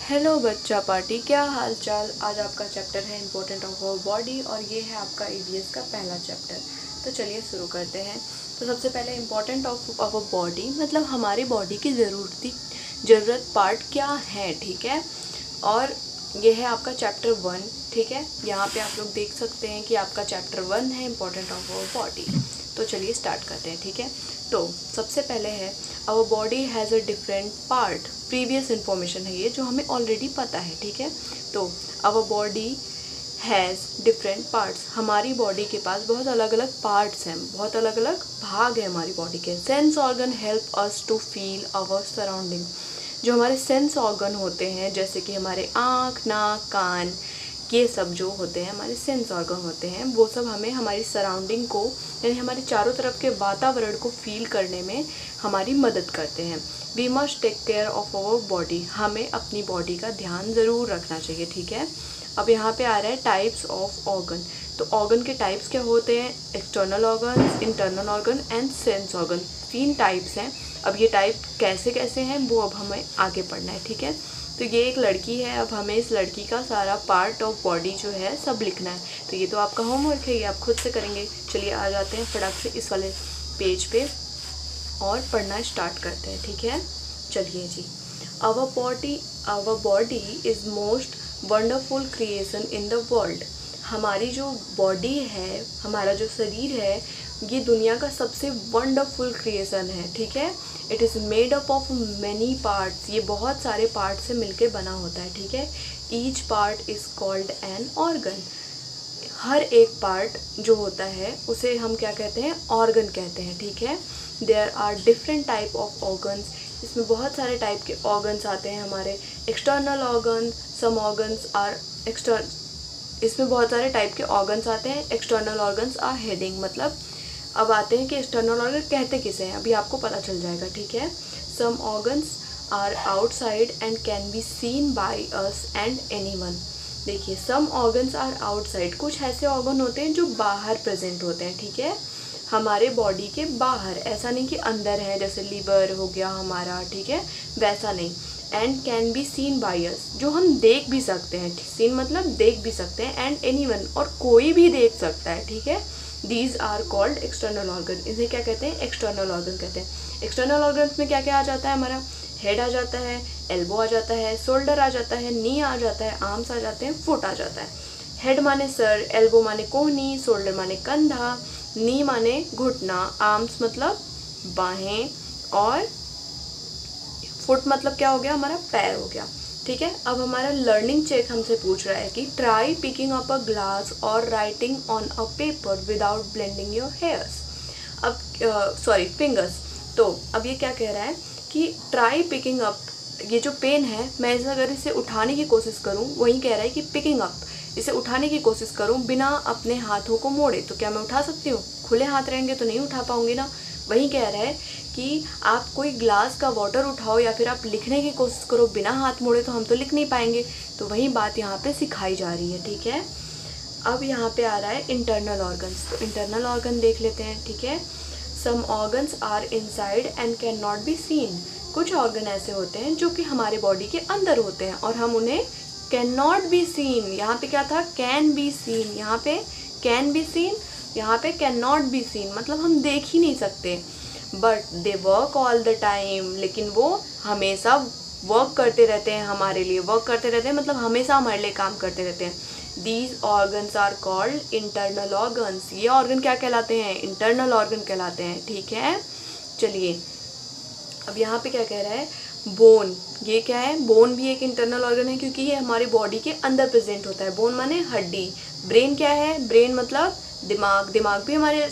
Hello बच्चा party, क्या हाल चाल। आज आपका चैप्टर है इम्पोर्टेंट ऑफ आवर बॉडी और ये है आपका ईवीएस का पहला चैप्टर। तो चलिए शुरू करते हैं। तो सबसे पहले इम्पोर्टेंट ऑफ आवर बॉडी मतलब हमारी बॉडी की ज़रूरत पार्ट क्या है, ठीक है। और ये है आपका चैप्टर 1, ठीक है। यहाँ पे आप लोग देख सकते हैं कि आपका चैप्टर 1 है इम्पोर्टेंट ऑफ आवर बॉडी। तो चलिए स्टार्ट करते हैं, ठीक है। तो सबसे पहले है our body has a different part. Previous information है ये जो हमें ऑलरेडी पता है, ठीक है। तो our body has different parts. हमारी बॉडी के पास बहुत अलग अलग पार्ट्स हैं, बहुत अलग अलग भाग हैं हमारी बॉडी के। Sense organ help us to feel our surrounding. जो हमारे सेंस ऑर्गन होते हैं जैसे कि हमारे आँख, नाक, कान, ये सब जो होते हैं हमारे सेंस ऑर्गन होते हैं, वो सब हमें हमारी सराउंडिंग को यानी हमारे चारों तरफ के वातावरण को फील करने में हमारी मदद करते हैं। We must take care of our body. हमें अपनी बॉडी का ध्यान ज़रूर रखना चाहिए, ठीक है। अब यहाँ पे आ रहा है टाइप्स ऑफ ऑर्गन। तो ऑर्गन के टाइप्स क्या होते हैं? External organ, internal organ and sense organ. 3 types हैं। अब ये टाइप कैसे कैसे हैं वो अब हमें आगे पढ़ना है, ठीक है। तो ये एक लड़की है, अब हमें इस लड़की का सारा पार्ट ऑफ बॉडी जो है सब लिखना है। तो ये तो आपका होमवर्क है, ये आप खुद से करेंगे। चलिए आ जाते हैं फटाक से इस वाले पेज पे और पढ़ना स्टार्ट करते हैं, ठीक है। चलिए जी। Our body is most wonderful creation in the world. हमारी जो बॉडी है, हमारा जो शरीर है, ये दुनिया का सबसे वंडरफुल क्रिएशन है, ठीक है। It is made up of many parts. ये बहुत सारे पार्ट से मिलके बना होता है, ठीक है। Each part is called an organ. हर एक पार्ट जो होता है उसे हम क्या कहते हैं? ऑर्गन कहते हैं, ठीक है। There are different type of organs. इसमें बहुत सारे टाइप के ऑर्गन्स आते हैं हमारे। External organ, some organs are इसमें बहुत सारे टाइप के ऑर्गन्स आते हैं। External organs are heading. मतलब अब आते हैं कि एक्सटर्नल ऑर्गन कहते किसे हैं, अभी आपको पता चल जाएगा, ठीक है। Some organs are outside and can be seen by us and anyone. देखिए, सम ऑर्गन्स आर आउटसाइड। कुछ ऐसे ऑर्गन होते हैं जो बाहर प्रेजेंट होते हैं, ठीक है, हमारे बॉडी के बाहर। ऐसा नहीं कि अंदर है, जैसे लीवर हो गया हमारा, ठीक है, वैसा नहीं। And can be seen by अस, जो हम देख भी सकते हैं। सीन मतलब देख भी सकते हैं। एंड एनीवन, और कोई भी देख सकता है, ठीक है। These are called external organ. इन्हें क्या कहते हैं? एक्सटर्नल ऑर्गन कहते हैं। एक्सटर्नल ऑर्गन में क्या क्या आ जाता है? हमारा हेड आ जाता है, एल्बो आ जाता है, शोल्डर आ जाता है, नी आ जाता है, आर्म्स आ जाते हैं, फुट आ जाता है। हेड माने सर, एल्बो माने कोहनी, शोल्डर माने कंधा, नी माने घुटना, आर्म्स मतलब बाहें, और फुट मतलब क्या हो गया? हमारा पैर हो गया, ठीक है। अब हमारा लर्निंग चेक हमसे पूछ रहा है कि try picking up a glass और writing on a paper without blending your hairs. अब फिंगर्स। तो अब ये क्या कह रहा है कि ट्राई पिकिंग अप। ये जो पेन है, मैं अगर इसे उठाने की कोशिश करूँ, वही कह रहा है कि पिकिंग अप, इसे उठाने की कोशिश करूँ बिना अपने हाथों को मोड़े, तो क्या मैं उठा सकती हूँ? खुले हाथ रहेंगे तो नहीं उठा पाऊंगी ना। वही कह रहा है कि आप कोई ग्लास का वाटर उठाओ या फिर आप लिखने की कोशिश करो बिना हाथ मोड़े, तो हम तो लिख नहीं पाएंगे। तो वही बात यहाँ पे सिखाई जा रही है, ठीक है। अब यहाँ पे आ रहा है इंटरनल ऑर्गन्स। तो इंटरनल ऑर्गन देख लेते हैं, ठीक है। Some organs are inside and can not be seen. कुछ ऑर्गन ऐसे होते हैं जो कि हमारे बॉडी के अंदर होते हैं और हम उन्हें कैन नॉट बी सीन। यहाँ पे क्या था? Can be scene. यहाँ पे कैन बी सीन, यहाँ पे कैन नॉट बी सीन, मतलब हम देख ही नहीं सकते। But they work all the time, लेकिन वो हमेशा वर्क करते रहते हैं, हमारे लिए वर्क करते रहते हैं, मतलब हमेशा हमारे लिए काम करते रहते हैं। These organs are called internal organs. ये ऑर्गन क्या कहलाते हैं? इंटरनल ऑर्गन कहलाते हैं, ठीक है। चलिए, अब यहाँ पे क्या कह रहा है? बोन। ये क्या है? बोन भी एक इंटरनल ऑर्गन है क्योंकि ये हमारी बॉडी के अंदर प्रेजेंट होता है। बोन माने हड्डी। ब्रेन क्या है? ब्रेन मतलब दिमाग। दिमाग भी हमारे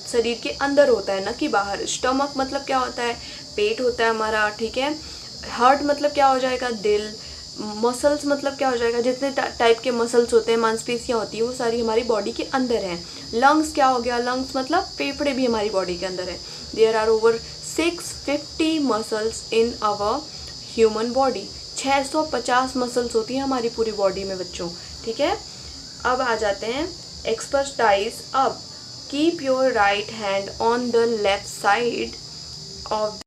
शरीर के अंदर होता है, न कि बाहर। स्टमक मतलब क्या होता है? पेट होता है हमारा, ठीक है। हार्ट मतलब क्या हो जाएगा? दिल। मसल्स मतलब क्या हो जाएगा? जितने टाइप के मसल्स होते हैं, मांसपेशियाँ होती है, वो सारी हमारी बॉडी के अंदर हैं। लंग्स क्या हो गया? लंग्स मतलब फेफड़े भी हमारी बॉडी के अंदर है। There are over 650 muscles in our human body. 650 muscles होती हैं हमारी पूरी बॉडी में बच्चों, ठीक है। अब आ जाते हैं एक्सरसाइज। अब keep your right hand on the left side of.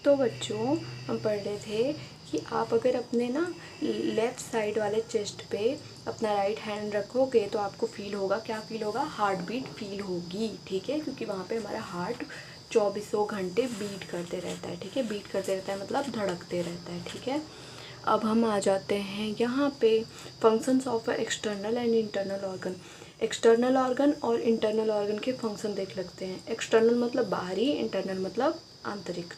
तो बच्चों, हम पढ़ रहे थे कि आप अगर अपने ना लेफ़्ट साइड वाले चेस्ट पे अपना राइट हैंड रखोगे तो आपको फील होगा, क्या फील होगा, हार्ट बीट फील होगी, ठीक है, क्योंकि वहाँ पे हमारा हार्ट 24 घंटे बीट करते रहता है, ठीक है, बीट करते रहता है मतलब धड़कते रहता है, ठीक है। अब हम आ जाते हैं यहाँ पे functions of external and internal organ. External organ और इंटरनल ऑर्गन के फंक्शन देख लेते हैं। एक्सटर्नल मतलब बाहरी, इंटरनल मतलब आंतरिक।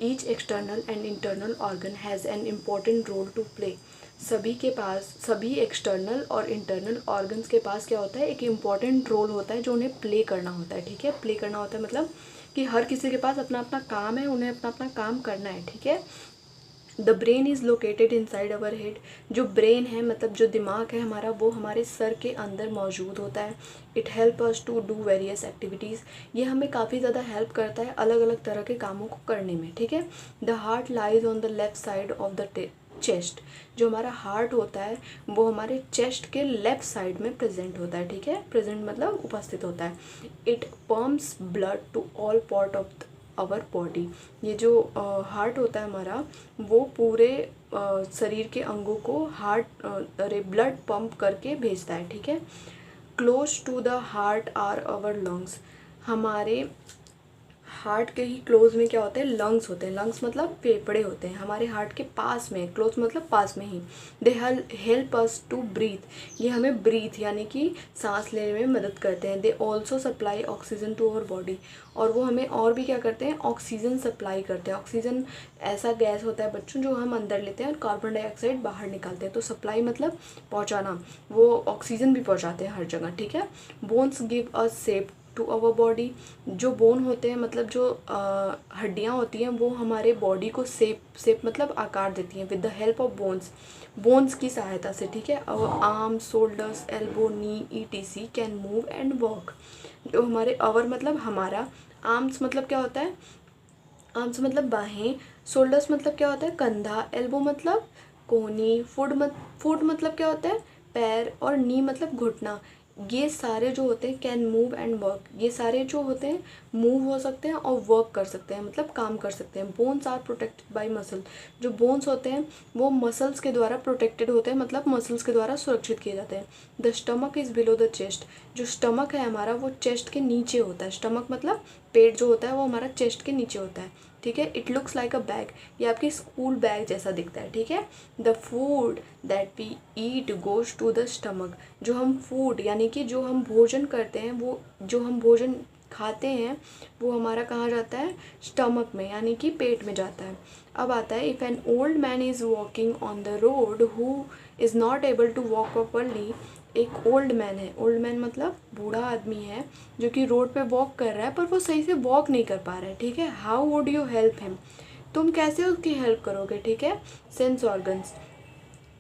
Each external and internal organ has an important role to play. सभी के पास, सभी एक्सटर्नल और इंटरनल ऑर्गन्स के पास क्या होता है, एक इम्पॉर्टेंट रोल होता है जो उन्हें प्ले करना होता है, ठीक है। प्ले करना होता है मतलब कि हर किसी के पास अपना अपना काम है, उन्हें अपना अपना काम करना है, ठीक है। The brain is located inside our head. जो ब्रेन है मतलब जो दिमाग है हमारा, वो हमारे सर के अंदर मौजूद होता है। It help us to do various activities. ये हमें काफ़ी ज़्यादा हेल्प करता है अलग अलग तरह के कामों को करने में, ठीक है। The heart lies on the left side of the chest. जो हमारा हार्ट होता है वो हमारे चेस्ट के लेफ्ट साइड में प्रेजेंट होता है, ठीक है। प्रेजेंट मतलब उपस्थित होता है। It pumps blood to all part of our body. ये जो हार्ट होता है हमारा, वो पूरे शरीर के अंगों को ब्लड पंप करके भेजता है, ठीक है। Close to the heart are our lungs. हमारे हार्ट के ही क्लोज में क्या होते हैं, लंग्स होते हैं। लंग्स मतलब फेफड़े होते हैं हमारे हार्ट के पास में, क्लोज मतलब पास में ही। They help us to breathe. ये हमें ब्रीथ यानी कि सांस लेने में मदद करते हैं। They also supply oxygen to our body. और वो हमें और भी क्या करते हैं, ऑक्सीजन सप्लाई करते हैं। ऑक्सीजन ऐसा गैस होता है बच्चों जो हम अंदर लेते हैं और कार्बन डाइऑक्साइड बाहर निकालते हैं। तो सप्लाई मतलब पहुँचाना, वो ऑक्सीजन भी पहुँचाते हैं हर जगह, ठीक है। Bones give us shape to our body. जो बोन होते हैं मतलब जो हड्डियाँ होती हैं वो हमारे बॉडी को शेप मतलब आकार देती हैं। With the help of bones की सहायता से, ठीक है। Our arm, shoulders, elbow, knee ETC can move and walk. जो हमारे अवर मतलब हमारा, आर्म्स मतलब क्या होता है, आर्म्स मतलब बाहें, शोल्डर्स मतलब क्या होता है, कंधा, एल्बो मतलब कोहनी, फुट मतलब क्या होता है, पैर, और नी मतलब घुटना। ये सारे जो होते हैं कैन मूव एंड वर्क। ये सारे जो होते हैं मूव हो सकते हैं और वर्क कर सकते हैं मतलब काम कर सकते हैं। Bones are protected by muscle. जो बोन्स होते हैं वो मसल्स के द्वारा प्रोटेक्टेड होते हैं मतलब मसल्स के द्वारा सुरक्षित किए जाते हैं। The stomach is below the chest. जो स्टमक है हमारा वो चेस्ट के नीचे होता है। स्टमक मतलब पेट जो होता है वो हमारा चेस्ट के नीचे होता है, ठीक है। It looks like a bag. ये आपकी स्कूल बैग जैसा दिखता है, ठीक है। The food that we eat goes to the stomach. जो हम फूड यानी कि जो हम भोजन करते हैं, वो जो हम भोजन खाते हैं वो हमारा कहाँ जाता है, स्टमक में यानी कि पेट में जाता है। अब आता है, if an old man is walking on the road who is not able to walk properly. एक ओल्ड मैन है, ओल्ड मैन मतलब बूढ़ा आदमी है जो कि रोड पे वॉक कर रहा है पर वो सही से वॉक नहीं कर पा रहा है, ठीक है। How would you help him. तुम कैसे उसकी हेल्प करोगे, ठीक है। सेंस ऑर्गन्स,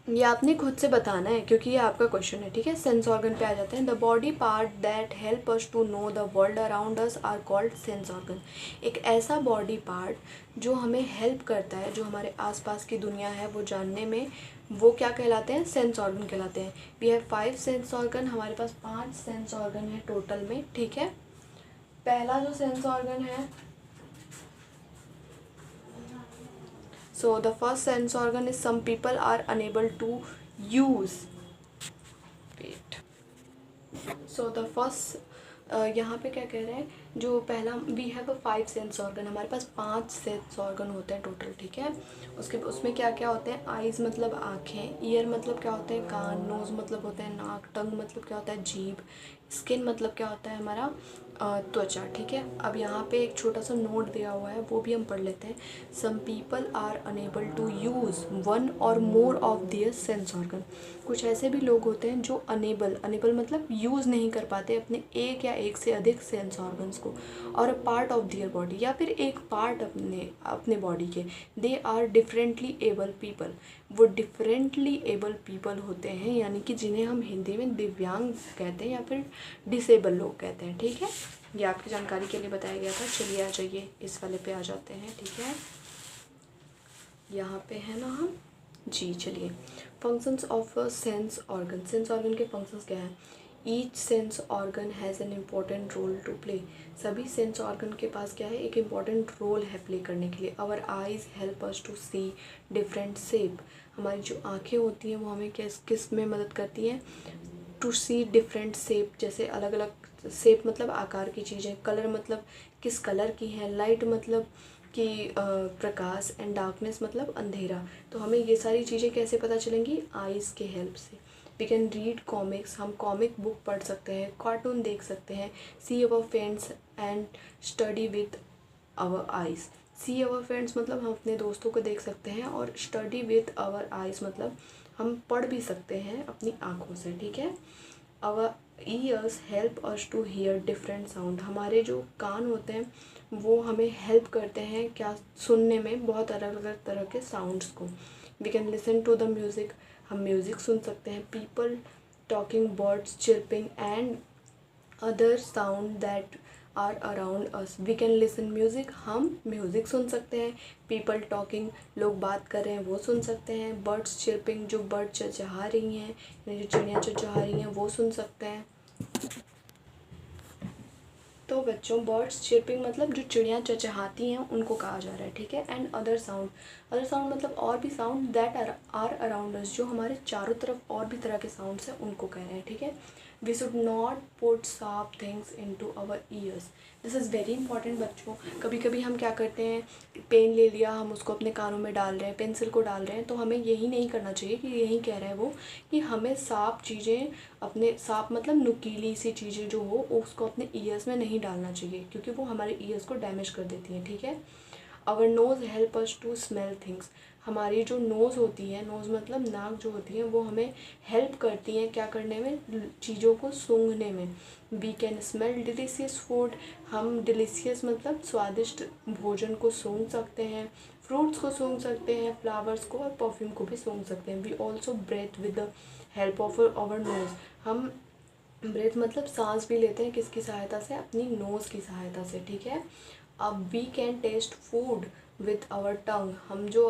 ये आपने खुद से बताना है क्योंकि ये आपका क्वेश्चन है, ठीक है। सेंस ऑर्गन पे आ जाते हैं। The body part that help us to know the world around us are called sense organ. एक ऐसा बॉडी पार्ट जो हमें हेल्प करता है, जो हमारे आसपास की दुनिया है वो जानने में, वो क्या कहलाते हैं, सेंस ऑर्गन कहलाते हैं। We have 5 sense organ. हमारे पास 5 सेंस ऑर्गन है टोटल में, ठीक है। पहला जो सेंस ऑर्गन है, so the first sense organ is some people are unable to use, wait, so the first यहाँ पे क्या कह रहे हैं, जो पहला we have a 5 sense organ. हमारे पास 5 सेंस ऑर्गन होते हैं टोटल, ठीक है। उसमें क्या क्या होते हैं, आइज़ मतलब आँखें, ईयर मतलब क्या होते हैं कान, नोज़ मतलब होता है नाक, टंग मतलब क्या होता है जीभ, स्किन मतलब क्या होता है हमारा त्वचा, ठीक है। अब यहाँ पे एक छोटा सा नोट दिया हुआ है वो भी हम पढ़ लेते हैं। Some people are unable to use one or more of their sense organ. कुछ ऐसे भी लोग होते हैं जो अनेबल मतलब यूज़ नहीं कर पाते अपने एक या एक से अधिक सेंस ऑर्गन्स को, और a part of their body, या फिर एक पार्ट अपने बॉडी के। They are differently able people. वो डिफरेंटली एबल पीपल होते हैं यानी कि जिन्हें हम हिंदी में दिव्यांग कहते हैं या फिर डिसेबल लोग कहते हैं, ठीक है। ये आपकी जानकारी के लिए बताया गया था। चलिए आ जाइए इस वाले पे आ जाते हैं, ठीक है। यहाँ पे है ना हम जी, चलिए। Functions of sense organ. Sense organ के फंक्शंस क्या है, each sense organ has an important role to play. सभी सेंस ऑर्गन के पास क्या है, एक इम्पॉर्टेंट रोल है प्ले करने के लिए। Our eyes help us to see different shape. हमारी जो आँखें होती हैं वो हमें किस में मदद करती हैं, टू सी डिफरेंट शेप, जैसे अलग अलग शेप मतलब आकार की चीज़ें, कलर मतलब किस कलर की हैं, लाइट मतलब कि प्रकाश, एंड डार्कनेस मतलब अंधेरा। तो हमें ये सारी चीज़ें कैसे पता चलेंगी, आइज़ के हेल्प से। वी कैन रीड कॉमिक्स, हम कॉमिक बुक पढ़ सकते हैं, कार्टून देख सकते हैं। See our friends and study with our eyes. See our friends मतलब हम अपने दोस्तों को देख सकते हैं, और स्टडी विथ आवर आइज़ मतलब हम पढ़ भी सकते हैं अपनी आँखों से, ठीक है। Our ears help us to hear different sound. हमारे जो कान होते हैं वो हमें हेल्प करते हैं क्या, सुनने में बहुत अलग अलग तरह के साउंड्स को। We can listen to the music, हम म्यूज़िक सुन सकते हैं। People talking, birds chirping and other sound that are around us. We can listen music, हम म्यूज़िक सुन सकते हैं। पीपल टॉकिंग, लोग बात कर रहे हैं वो सुन सकते हैं। बर्ड्स चिर्पिंग, जो बर्ड चहचहा रही हैं, जो चिड़ियाँ चहचहा रही हैं वो सुन सकते हैं। तो बच्चों, बर्ड्स चिर्पिंग मतलब जो चिड़ियाँ चहचहाती हैं उनको कहा जा रहा है, ठीक है। एंड अदर साउंड मतलब और भी sound that are around us, जो हमारे चारों तरफ और भी तरह के साउंड्स हैं उनको कह रहे हैं, ठीक है। We should not put sharp things into our ears. This is very important बच्चों। कभी कभी हम क्या करते हैं, पेन ले लिया, हम उसको अपने कानों में डाल रहे हैं, पेंसिल को डाल रहे हैं, तो हमें यही नहीं करना चाहिए कि यही कह रहा है वो कि हमें शार्प चीज़ें अपने, शार्प मतलब नुकीली सी चीज़ें जो हो उसको अपने ईयर्स में नहीं डालना चाहिए, क्योंकि वो हमारे ईयर्स को डैमेज कर देती हैं, ठीक है। Our nose help us to smell things. हमारी जो नोज़ होती है, नोज़ मतलब नाक जो होती है, वो हमें हेल्प करती हैं क्या करने में, चीज़ों को सूंघने में। We can smell delicious food, हम डिलीशियस मतलब स्वादिष्ट भोजन को सूंघ सकते हैं। फ्रूट्स को सूंघ सकते हैं, फ्लावर्स को, और परफ्यूम को भी सूंघ सकते हैं। We also breathe with the help of our nose. हम ब्रेथ मतलब सांस भी लेते हैं किसकी सहायता से, अपनी नोज़ की सहायता से, ठीक है। अब we can taste food with our tongue, हम जो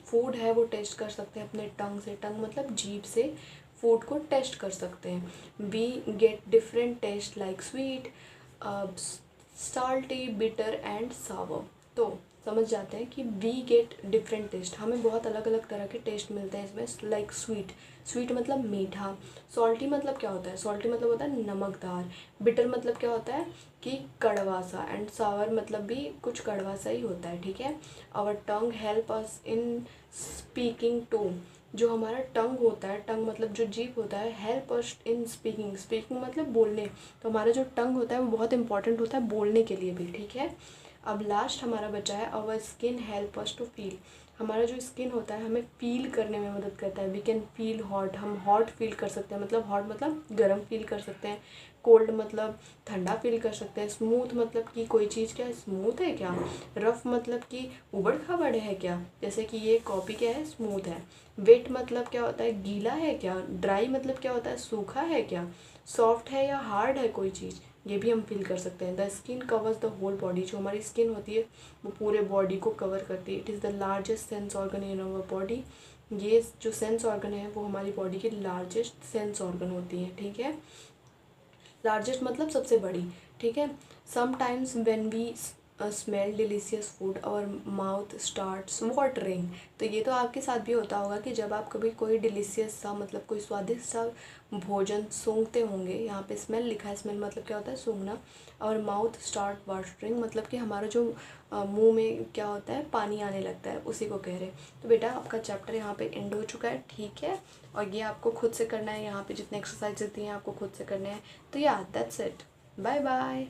फूड है वो टेस्ट कर सकते हैं अपने टंग से। टंग मतलब जीभ से फूड को टेस्ट कर सकते हैं। We get different taste like sweet, salty, bitter and sour. तो समझ जाते हैं कि वी गेट डिफरेंट टेस्ट, हमें बहुत अलग अलग तरह के टेस्ट मिलते हैं इसमें। लाइक स्वीट, स्वीट मतलब मीठा। सॉल्टी मतलब क्या होता है, सॉल्टी मतलब होता है नमकदार। बिटर मतलब क्या होता है कि कड़वा सा। एंड सावर मतलब भी कुछ कड़वा सा ही होता है, ठीक है। Our tongue help us in speaking to, जो हमारा टंग होता है, टंग मतलब जो जीभ होता है, help us in speaking, speaking मतलब बोलने। तो हमारा जो टंग होता है वो बहुत इंपॉर्टेंट होता है बोलने के लिए भी, ठीक है। अब लास्ट हमारा बचा है our skin help us to feel. हमारा जो स्किन होता है हमें फील करने में मदद करता है। वी कैन फील हॉट, हम हॉट फील कर सकते हैं, मतलब हॉट मतलब गर्म फील कर सकते हैं। कोल्ड मतलब ठंडा फील कर सकते हैं। स्मूथ मतलब कि कोई चीज़ क्या स्मूथ है क्या। रफ मतलब कि उबड़ खाबड़ है क्या, जैसे कि ये कॉपी क्या है, स्मूथ है। वेट मतलब क्या होता है, गीला है क्या। ड्राई मतलब क्या होता है, सूखा है क्या। सॉफ्ट है या हार्ड है कोई चीज़, ये भी हम फील कर सकते हैं। The skin covers the whole body, जो हमारी स्किन होती है वो पूरे बॉडी को कवर करती है। It is the largest sense organ in our body. ये जो सेंस ऑर्गन है वो हमारी बॉडी की लार्जेस्ट सेंस ऑर्गन होती है, ठीक है। लार्जेस्ट मतलब सबसे बड़ी, ठीक है। Sometimes when we smell delicious food और माउथ स्टार्ट्स वाटरिंग। तो ये तो आपके साथ भी होता होगा कि जब आप कभी कोई डिलीशियस सा मतलब कोई स्वादिष्ट सा भोजन सूंघते होंगे, यहाँ पे स्मेल लिखा है, स्मेल मतलब क्या होता है, सूंघना। और माउथ स्टार्ट वाटरिंग मतलब कि हमारा जो मुंह में क्या होता है, पानी आने लगता है, उसी को कह रहे हैं। तो बेटा आपका चैप्टर यहाँ पे एंड हो चुका है, ठीक है। और ये आपको खुद से करना है, यहाँ पे जितने एक्सरसाइजेस दी हैं आपको खुद से करने हैं। तो या दैट्स इट, बाय बाय।